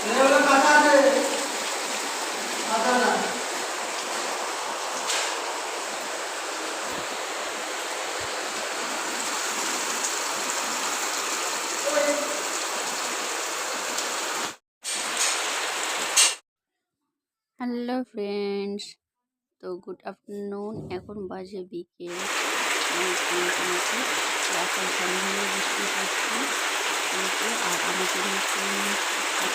Hello friends, তো good afternoon. এখন বাজে বিকেল মোটামুটি। এখন ঝমঝমে বৃষ্টি পড়ছে কিন্তু আর আমাদের নতুন বৃষ্টি পড়ছে।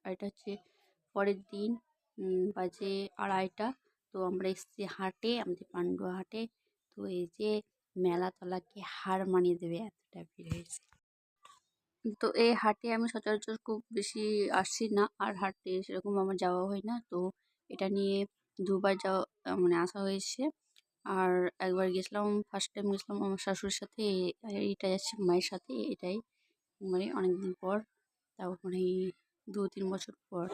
আর এটা হচ্ছে পরের দিন বাজে 2:30। তো আমরা এসেছি হাটে, আমাদের পান্ডুয়া হাটে। তো এই যে মেলা তলাকে হার মানিয়ে দেবে এতটা ভিড় হয়েছে। তো এই হাটে আমি সচরাচর খুব বেশি আসছি না, আর হাটে সেরকম আমার যাওয়া হয় না। তো এটা নিয়ে দুবার যাওয়া মানে আসা হয়েছে। আর একবার গেছিলাম, ফার্স্ট টাইম গেছিলাম আমার শাশুড়ির সাথে, এইটা যাচ্ছি মায়ের সাথে। এটাই মানে অনেকদিন পর, তাও মানে 2-3 বছর পর।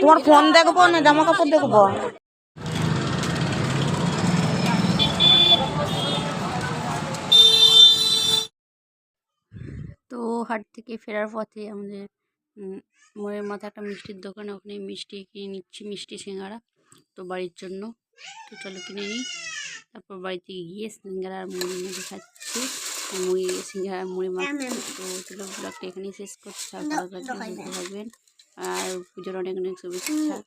তোমার ফোন দেখবো না জামা কাপড় দেখবো? তো হাট থেকে ফেরার পথে আমাদের মোড়ের মাথায় একটা মিষ্টির দোকান, ওখানে মিষ্টি কিনে নিচ্ছি, মিষ্টি সিঙ্গারা তো বাড়ির জন্য। তো চলো কিনে নিই, তারপর বাড়িতে গিয়ে সিঙ্গারা আর মুড়ি মুড়ি খাচ্ছি, মুড়ি সিঙ্গারা মুড়ি মাখাচ্ছি। তো চলো ব্লগটা এখানেই শেষ করছি। আর ভালো লাগলে থাকবেন, আর পুজোর অনেক অনেক শুভেচ্ছা।